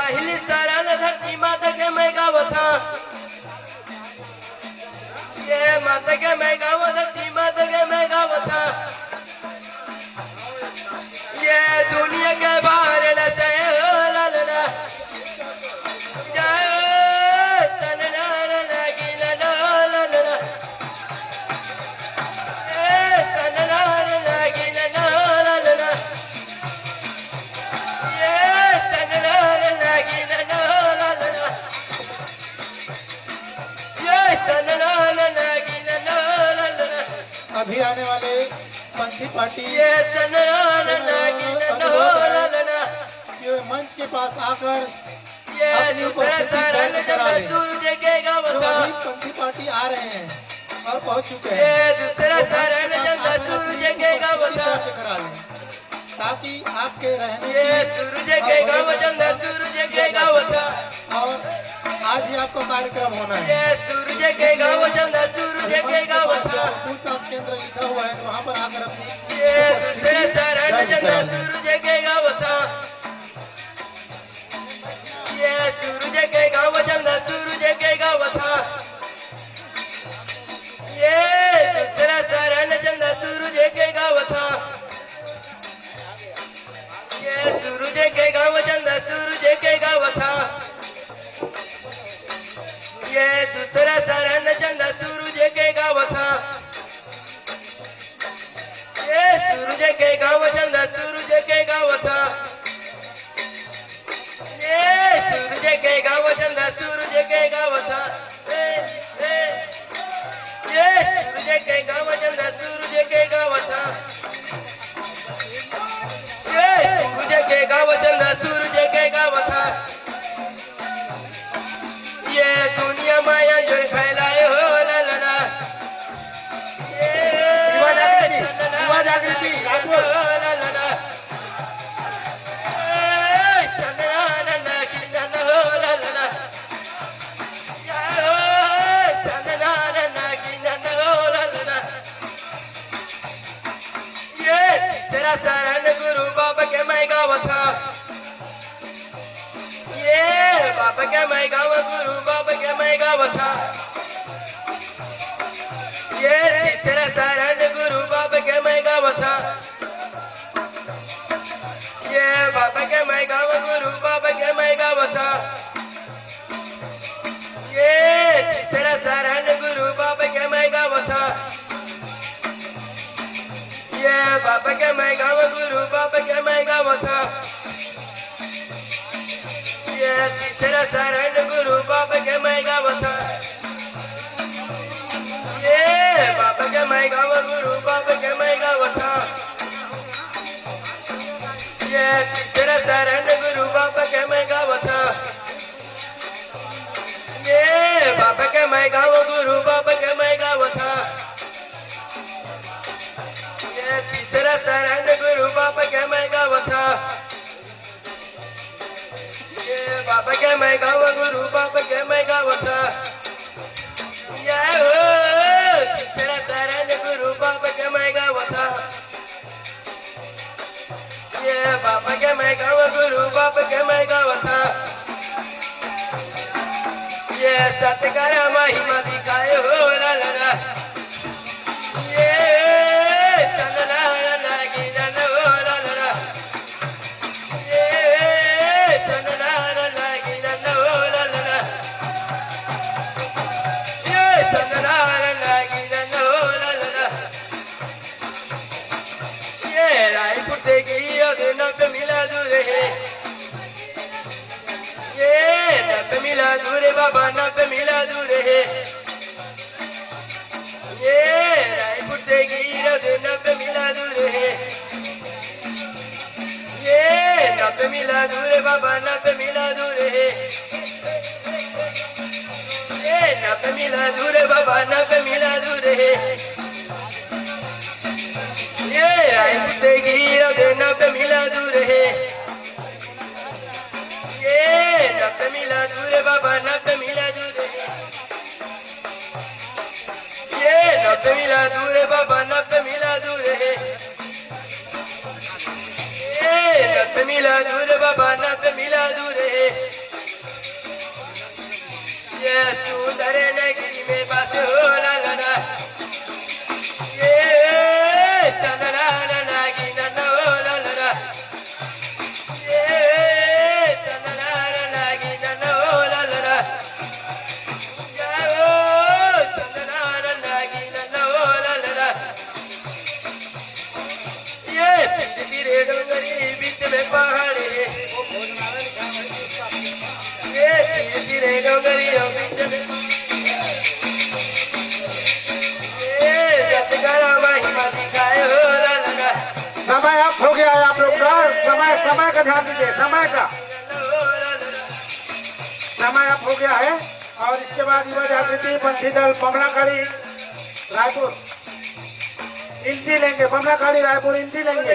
पाहिली साराल धरती माता के मैं गावत हा ये माता के मैं गावत धरती माता के मैं गावत हा ये दुनिया के बाहर लसे ललना जय तनना लगी ललना ये तनना लगी ललना ये तनना लगी ललना ये तनना लगी ललना अभी आने वाले पंथी पार्टी ये तनना लगी ललना ये मंच के पास आकर ये दूसरा सारन जब सूरज के गावत हा पंथी पार्टी आ रहे हैं और पहुंच चुके ये हैं दूसरा सारन जब सूरज के गावत हा करा लें ताकि आपके रहने ये सूरज के गावत जब सूरज के गावत हा और आज ही आपका कार्यक्रम होना है ये सूरज के गावत जब सूरज के गावत हा पूछताछ केंद्र लिखा हुआ है वहाँ पर आकर अपनी ये दूसरा सारन जब सूरज के गावत हा ये सूरज के गावत जब सूरज के गावत हा ये दूसरा सारन जब सूरज के गावत हा ये सूरज के गावत जब सूरज के गावत हा ये दूसरा सारन जब सूरज के गावत हा ये सूरज के गावत जब सूरज के गावत हा ये सूरज के गावत जब सूरज के गावत हा ये सूरज के गावत जब सूरज के गावत हा ये सूरज के गावत जब सूरज के गावत हा ये दुनिया माया जो फैलाए हो ललना युवा जागृति ललना तेरा शरण गुरु बाबा के मैं गावत हा ये बाबा के मैं गाव गुरु बाबा के मैं गावत हा ये तेरा शरण गुरु बाबा के मैं गावत हा ये बाबा के मैं गाव गुरु बाबा के मैं गावत हा ये तेरा शरण गुरु बाबा के मैं गावत हा ये बाबा के मैं गाव गुरु बाबा के मैं गावत हा ये तेरा शरण गुरु बाबा के मैं गावत हा ये बाबा के मैं गाव गुरु बाबा के मैं गावत हा ये तेरा शरण गुरु बाबा के मैं गावत हा ये बाबा के मैं गाव गुरु बाबा के मैं गावत हा ये तीसरा शरण गुरु बाबा के मैं गावत हा ये बाबा के मैं गाव गुरु बाबा के मैं गावत हा ये तीसरा शरण गुरु बाबा के मैं गावत हा ये बाबा के मैं गाव गुरु बाबा के मैं गावत हा ये सतकर महिमा दिखाए हो ललना ये तनना लगी ललना ये तनना लगी ललना ये तनना लगी ललना ये रायपुर से गई और नब मिला दूर है ये नब मिला दूर बाबा नब मिला दूर है ये रायपुर से गिरद नब मिला दूर है ये नब मिला दूर बाबा नब मिला दूर है ये नब मिला दूर बाबा नब मिला दूर है ये रायपुर से गिरद नब मिला दूर है ये नब मिला दूर बाबा नब मिला दूर है ये नब मिला दूर बाबा नब मिला दूर है ये नब मिला दूर बाबा नब मिला दूर है ये सुंदर नगरी में बस हो ला ला ला ये चंदना नागी नन्ना हो ला ला ला ये चंदना नागी नन्ना हो ला ला ला ये ओ चंदना नागी नन्ना हो ला ला ला ये तेरे डोंगरी बीच में पहाड़ी ये तेरे डोंगरी बीच में ये जगरा महिमा दिखाए हो ला ला ला समय अब हो गया है आप लोग का। समय का ध्यान दीजिए, समय का समय अब हो गया है। और इसके बाद युवा जागृति पंथी दल बमलाखाड़ी रायपुर इंटी लेंगे, बमलाखाड़ी रायपुर इंटी लेंगे।